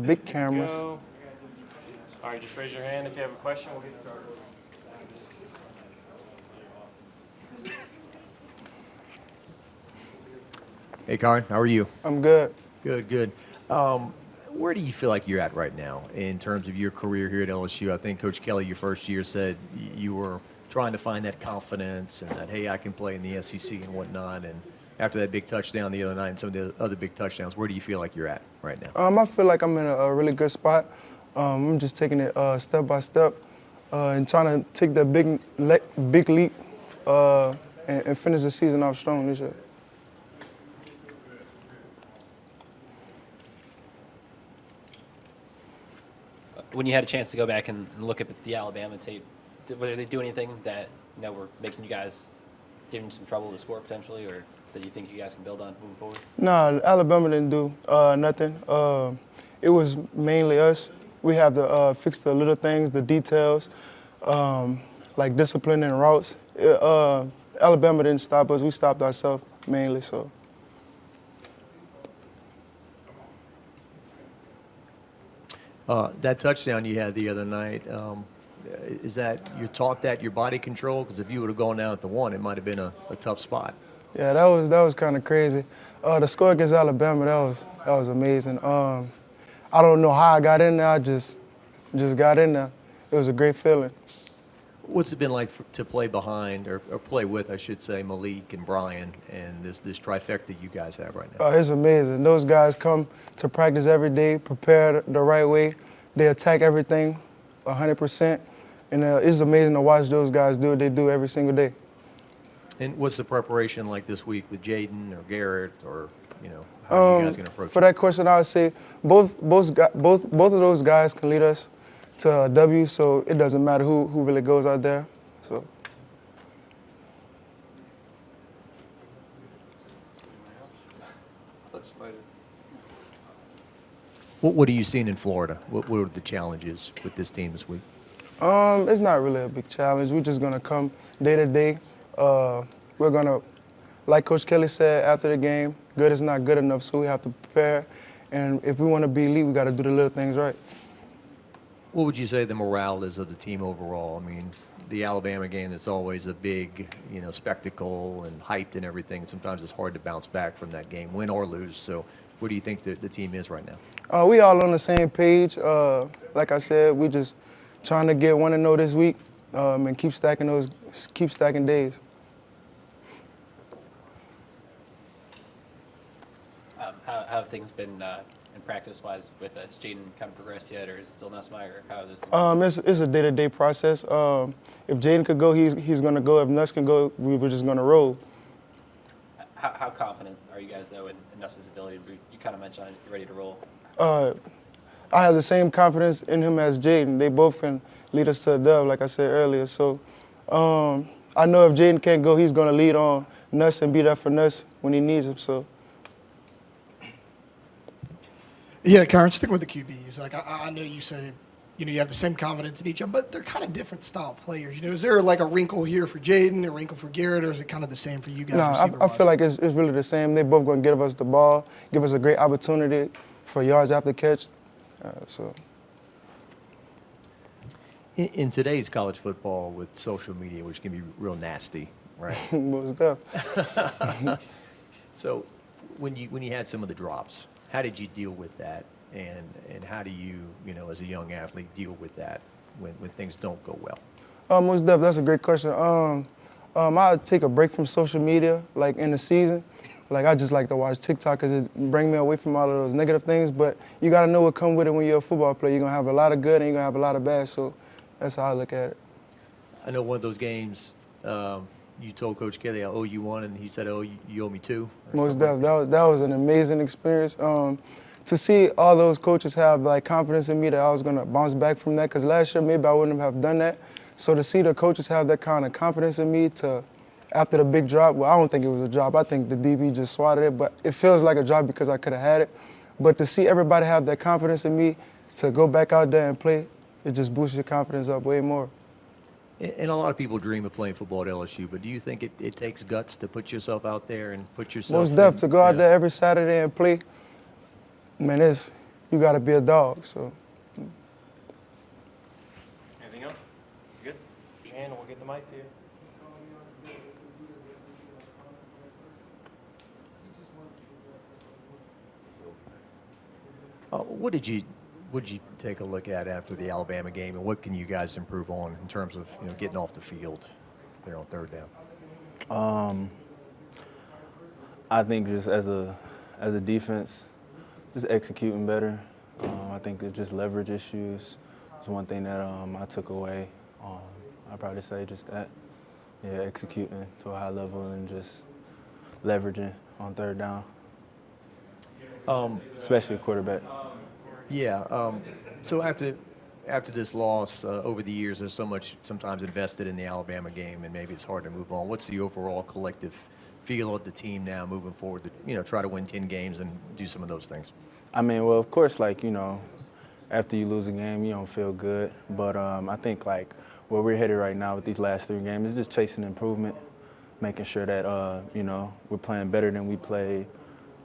big cameras. All right, just raise your hand if you have a question. We'll get started. Hey, Kyren, how are you? I'm good. Good, good. Where do you feel like you're at right now in terms of your career here at LSU? I think Coach Kelly, your first year, said you were trying to find that confidence and that, hey, I can play in the SEC and whatnot. And after that big touchdown the other night and some of the other big touchdowns, where do you feel like you're at right now? I feel like I'm in a really good spot. I'm just taking it step by step and trying to take that big leap and finish the season off strong this year. When you had a chance to go back and look at the Alabama tape, did they do anything that were making you guys giving you some trouble to score potentially, or that you think you guys can build on moving forward? No, Alabama didn't do nothing. It was mainly us. We have to fix the little things, the details, like discipline and routes. Alabama didn't stop us. We stopped ourselves mainly. So. That touchdown you had the other night, is that you're taught that your body control? Because if you would have gone down at the one, it might have been a tough spot. Yeah, that was kind of crazy. The score against Alabama, that was amazing. I don't know how I got in there. I just got in there. It was a great feeling. What's it been like to play behind, or play with, I should say, Malik and Brian and this trifecta you guys have right now? It's amazing. Those guys come to practice every day, prepared the right way. They attack everything 100%. And it's amazing to watch those guys do what they do every single day. And what's the preparation like this week with Jaden or Garrett, or how are you guys going to approach For it? that question, I would say both of those guys can lead us to a W, so it doesn't matter who really goes out there. So. What are you seeing in Florida? What are the challenges with this team this week? It's not really a big challenge. We're just gonna come day to day. We're gonna, like Coach Kelly said after the game, good is not good enough, so we have to prepare. And if we want to be elite, we got to do the little things right. What would you say the morale is of the team overall? I mean, the Alabama game, that's always a big, spectacle and hyped and everything. Sometimes it's hard to bounce back from that game, win or lose. So where do you think the team is right now? We all on the same page. Like I said, we just trying to get 1-0 this week and keep stacking days. How have things been in practice-wise with it? Has Jaden kind of progressed yet, or is it still Nussmeyer? Or how are those things? It's a day-to-day process. If Jaden could go, he's going to go. If Nuss can go, we're just going to roll. How confident are you guys, though, in Nuss's ability? You kind of mentioned you're ready to roll. I have the same confidence in him as Jaden. They both can lead us to a dub, like I said earlier. So I know if Jaden can't go, he's going to lead on Nuss and be there for Nuss when he needs him. So. Yeah, Kyren, sticking with the QBs. Like I know you said, you have the same confidence in each of them, but they're kind of different style players. Is there like a wrinkle here for Jaden, a wrinkle for Garrett, or is it kind of the same for you guys? No, I feel like it's really the same. They're both going to give us the ball, give us a great opportunity for yards after catch. In today's college football with social media, which can be real nasty, right? Most definitely. So when you had some of the drops, how did you deal with that? And how do you, as a young athlete, deal with that when things don't go well? Most definitely. That's a great question. I take a break from social media, like in the season. Like I just like to watch TikTok because it brings me away from all of those negative things. But you got to know what comes with it when you're a football player. You're going to have a lot of good and you're going to have a lot of bad. So that's how I look at it. I know one of those games, you told Coach Kelly, I owe you one, and he said, oh, you owe me two. Most definitely. That was an amazing experience. To see all those coaches have like confidence in me that I was going to bounce back from that, because last year maybe I wouldn't have done that. So to see the coaches have that kind of confidence in me after the big drop, well, I don't think it was a drop. I think the DB just swatted it, but it feels like a drop because I could have had it. But to see everybody have that confidence in me to go back out there and play, it just boosts your confidence up way more. And a lot of people dream of playing football at LSU, but do you think it takes guts to put yourself out there and put yourself Most definitely. To go out there every Saturday and play, man, you got to be a dog. So. Anything else? You good? Raise your hand and we'll get the mic to you. What did you take a look at after the Alabama game, and what can you guys improve on in terms of getting off the field there on third down? I think just as a defense, just executing better. I think it's just leverage issues. It's one thing that I took away. I'd probably say just that. Yeah, executing to a high level and just leveraging on third down, especially a quarterback. Yeah. So after this loss, over the years, there's so much sometimes invested in the Alabama game, and maybe it's hard to move on. What's the overall collective feel of the team now moving forward to try to win 10 games and do some of those things? I mean, well, of course, after you lose a game, you don't feel good. But I think where we're headed right now with these last 3 games is just chasing improvement, making sure that we're playing better than we played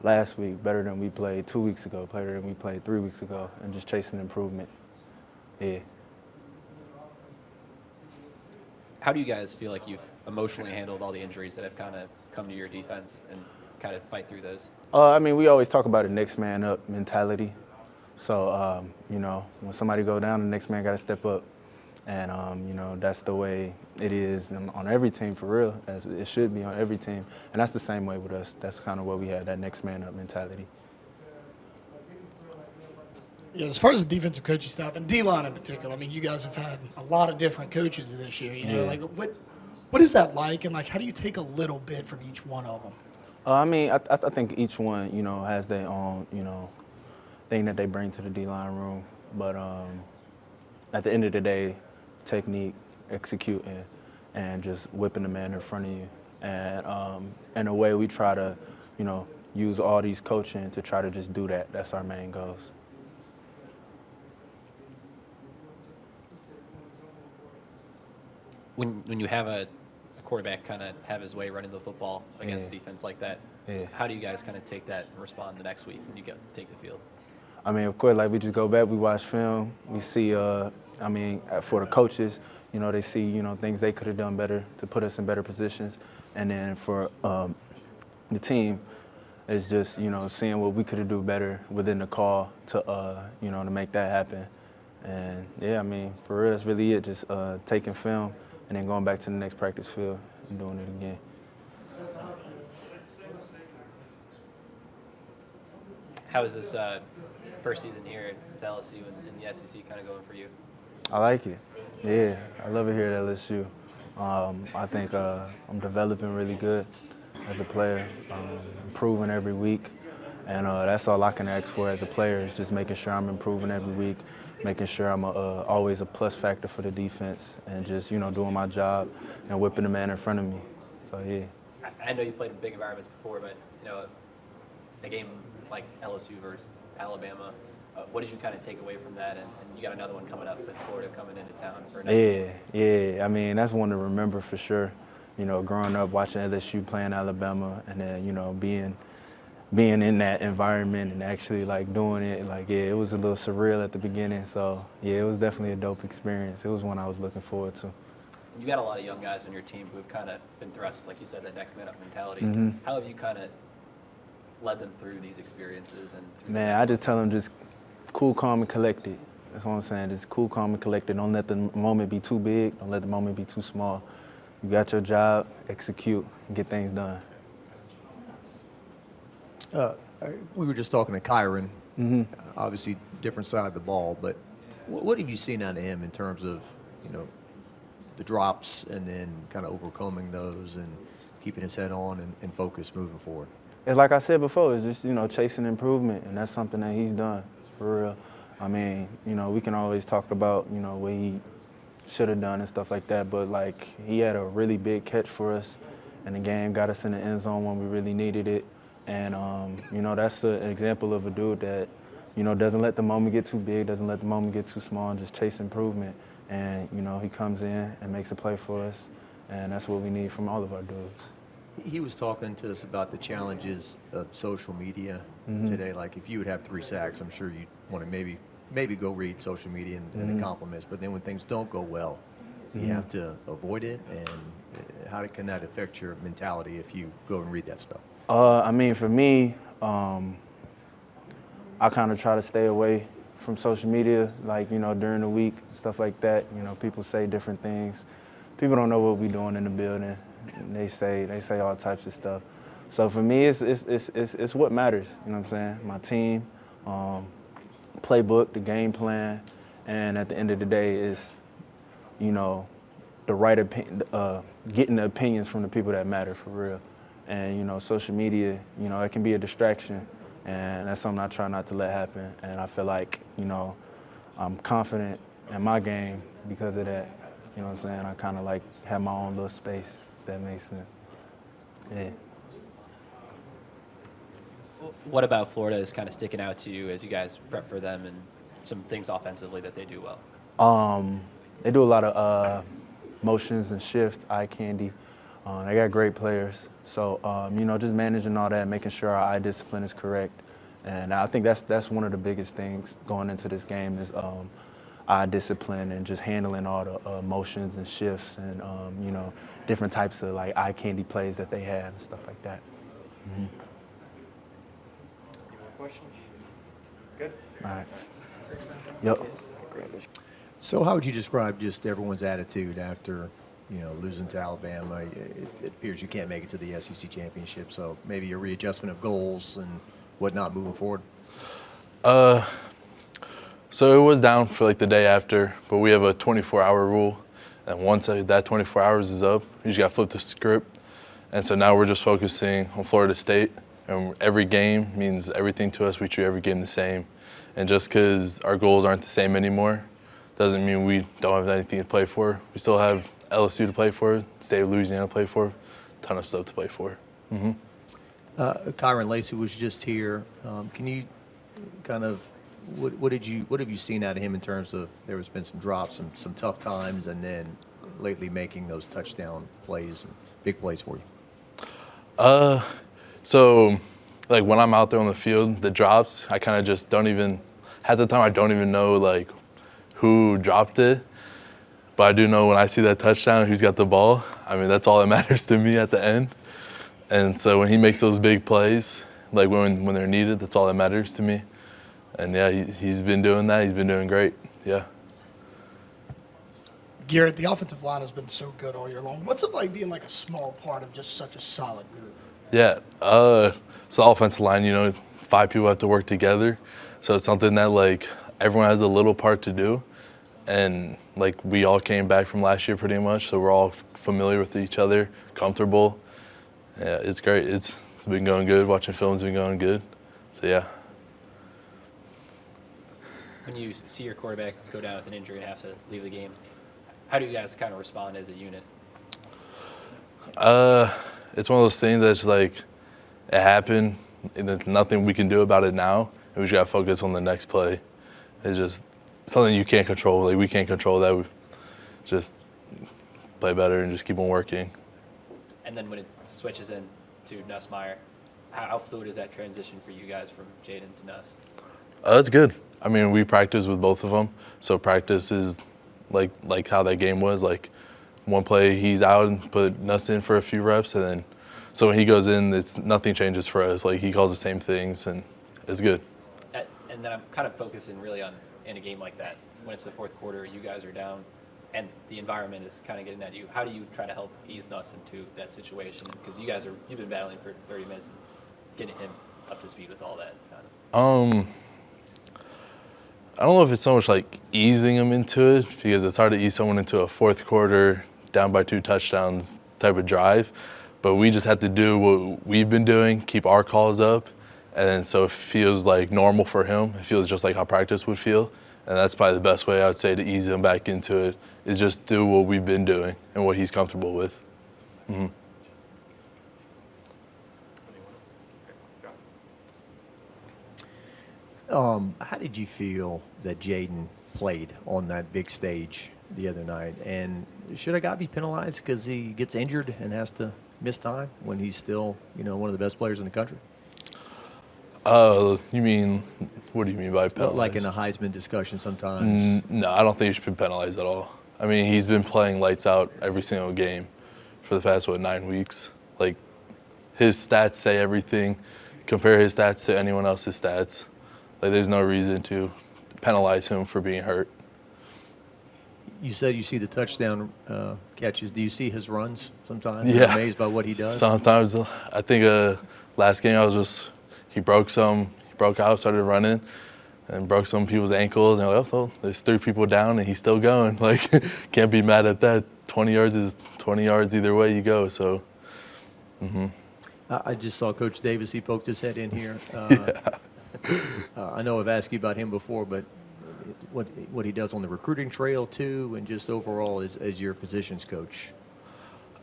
last week, better than we played 2 weeks ago, better than we played 3 weeks ago, and just chasing improvement. Yeah. How do you guys feel like you've emotionally handled all the injuries that have kind of come to your defense and kind of fight through those? I mean, we always talk about a next man up mentality. So, when somebody go down, the next man got to step up. And, that's the way it is on every team for real, as it should be on every team. And that's the same way with us. That's kind of what we had, that next man up mentality. Yeah, as far as the defensive coaching staff and D-line in particular, I mean, you guys have had a lot of different coaches this year. Yeah. What is that like, and how do you take a little bit from each one of them? I mean, I think each one, has their own, thing that they bring to the D-line room. But at the end of the day, technique, executing, and just whipping the man in front of you. And in a way, we try to, use all these coaching to try to just do that. That's our main goals. When you have a quarterback kind of have his way running the football against defense like that, how do you guys kind of take that and respond the next week when you get to take the field? I mean, of course, we just go back, we watch film, we see, for the coaches, they see, things they could have done better to put us in better positions. And then for the team, it's just, seeing what we could have done better within the call to, to make that happen. And, yeah, I mean, for real, that's really it, just taking film and then going back to the next practice field and doing it again. How is this first season here with LSU and the SEC kind of going for you? I like it. Yeah, I love it here at LSU. I think I'm developing really good as a player, improving every week. And that's all I can ask for as a player is just making sure I'm improving every week, making sure I'm always a plus factor for the defense and just, doing my job and whipping the man in front of me. So, yeah. I know you played in big environments before, but, a game like LSU versus Alabama, what did you kind of take away from that? And you got another one coming up with Florida coming into town. Yeah. I mean, that's one to remember for sure. Growing up watching LSU playing Alabama and then, being in that environment and actually doing it, it was a little surreal at the beginning. So, yeah, it was definitely a dope experience. It was one I was looking forward to. You got a lot of young guys on your team who have kind of been thrust, like you said, that next man up mentality. Mm-hmm. How have you kind of led them through these experiences? Man, I just tell them just cool, calm, and collected. That's what I'm saying. Just cool, calm, and collected. Don't let the moment be too big. Don't let the moment be too small. You got your job, execute, and get things done. We were just talking to Kyren. Mm-hmm. Obviously, different side of the ball, but what have you seen out of him in terms of, the drops and then kind of overcoming those and keeping his head on and focus moving forward? It's like I said before, it's just, chasing improvement, and that's something that he's done, for real. I mean, we can always talk about, what he should have done and stuff like that, but, he had a really big catch for us, and the game got us in the end zone when we really needed it. And, that's an example of a dude that, doesn't let the moment get too big, doesn't let the moment get too small, and just chase improvement. And, he comes in and makes a play for us, and that's what we need from all of our dudes. He was talking to us about the challenges of social media today. Like if you would have 3 sacks, I'm sure you'd want to maybe go read social media and the compliments. But then when things don't go well, you have to avoid it. And how can that affect your mentality if you go and read that stuff? I mean, for me, I kind of try to stay away from social media, like, you know, during the week, stuff like that. You know, people say different things. People don't know what we're doing in the building. They say all types of stuff. So for me, it's what matters. You know what I'm saying? My team, playbook, the game plan, and at the end of the day, it's, you know, the right getting the opinions from the people that matter for real. And, you know, social media, you know, it can be a distraction, and that's something I try not to let happen. And I feel like, you know, I'm confident in my game because of that. You know what I'm saying? I kind of like have my own little space, if that makes sense. Yeah. What about Florida is kind of sticking out to you as you guys prep for them and some things offensively that they do well? They do a lot of motions and shift, eye candy. They got great players. So, you know, just managing all that, making sure our eye discipline is correct. And I think that's one of the biggest things going into this game is eye discipline and just handling all the motions and shifts and, you know, different types of, like, eye candy plays that they have and stuff like that. Any more questions? Good. All right. Yep. So how would you describe just everyone's attitude after, you know, losing to Alabama? It appears you can't make it to the SEC championship, so maybe a readjustment of goals and whatnot moving forward? So it was down for like the day after, but we have a 24-hour rule. And once that 24 hours is up, you just got to flip the script. And so now we're just focusing on Florida State. And every game means everything to us. We treat every game the same. And just because our goals aren't the same anymore doesn't mean we don't have anything to play for. We still have LSU to play for, State of Louisiana to play for, a ton of stuff to play for. Kyren Lacy was just here. Can you kind of what have you seen out of him in terms of there has been some drops, some tough times, and then lately making those touchdown plays and big plays for you? So like when I'm out there on the field, the drops, I kind of just don't even, half the time I don't even know like who dropped it. But I do know when I see that touchdown, who's got the ball. I mean, that's all that matters to me at the end. And so when he makes those big plays, like when they're needed, that's all that matters to me. And yeah, he's been doing that. He's been doing great. Yeah. Garrett, the offensive line has been so good all year long. What's it like being like a small part of just such a solid group? Yeah. So the offensive line, you know, 5 people have to work together. So it's something that like everyone has a little part to do. And like we all came back from last year pretty much, so we're all familiar with each other, comfortable. Yeah, it's great. It's been going good. Watching film's been going good. So yeah. When you see your quarterback go down with an injury and have to leave the game, how do you guys kind of respond as a unit? It's one of those things that's like, it happened, and there's nothing we can do about it now, and we just gotta focus on the next play. It's just something you can't control. Like we can't control that. We just play better and just keep on working. And then when it switches in to Nussmeier, how fluid is that transition for you guys from Jaden to Nuss? It's good. I mean, we practice with both of them, so practice is like how that game was. Like one play he's out and put Nuss in for a few reps, and then so when he goes in, nothing changes for us. Like he calls the same things, and it's good. And then I'm kind of focusing really on in a game like that when it's the fourth quarter, you guys are down, and the environment is kind of getting at you. How do you try to help ease Nuss into that situation? Because you've been battling for 30 minutes, and getting him up to speed with all that. Kind of. I don't know if it's so much like easing them into it, because it's hard to ease someone into a fourth quarter, down by 2 touchdowns type of drive. But we just have to do what we've been doing, keep our calls up, and so it feels like normal for him. It feels just like how practice would feel. And that's probably the best way I would say to ease him back into it, is just do what we've been doing and what he's comfortable with. Mm-hmm. How did you feel that Jaden played on that big stage the other night? And should a guy be penalized because he gets injured and has to miss time when he's still, one of the best players in the country? You mean, what do you mean by penalized? Like in a Heisman discussion sometimes. No, I don't think he should be penalized at all. I mean, he's been playing lights out every single game for the past, 9 weeks. Like, his stats say everything. Compare his stats to anyone else's stats. Like, there's no reason to penalize him for being hurt. You said you see the touchdown catches. Do you see his runs sometimes? Yeah. You're amazed by what he does? Sometimes, I think last game he broke out, started running, and broke some people's ankles. And well, there's 3 people down, and he's still going. Like, can't be mad at that. 20 yards is 20 yards either way you go. So, I just saw Coach Davis. He poked his head in here. I know I've asked you about him before, but what he does on the recruiting trail too, and just overall as your positions coach.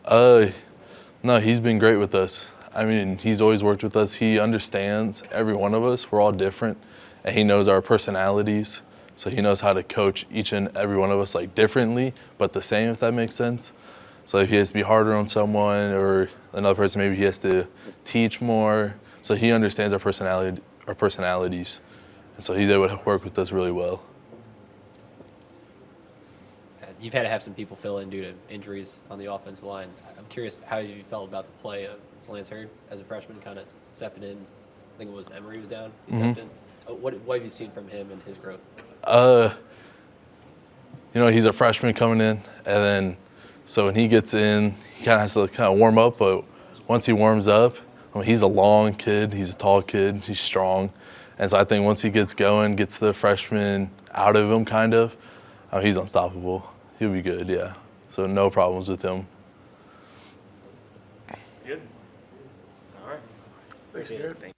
No, he's been great with us. I mean, he's always worked with us. He understands every one of us. We're all different, and he knows our personalities. So he knows how to coach each and every one of us like differently, but the same, if that makes sense. So if he has to be harder on someone or another person, maybe he has to teach more. So he understands our personalities, and so he's able to work with us really well. You've had to have some people fill in due to injuries on the offensive line. I'm curious how you felt about the play of Lance Hurd as a freshman, kind of stepping in. I think it was Emery was down. He stepped in. What have you seen from him and his growth? He's a freshman coming in, and then so when he gets in, he kind of has to warm up. But once he warms up, he's a long kid. He's a tall kid. He's strong, and so I think once he gets going, gets the freshman out of him, he's unstoppable. He'll be good, yeah. So no problems with him. Good? All right. Thanks, Garrett.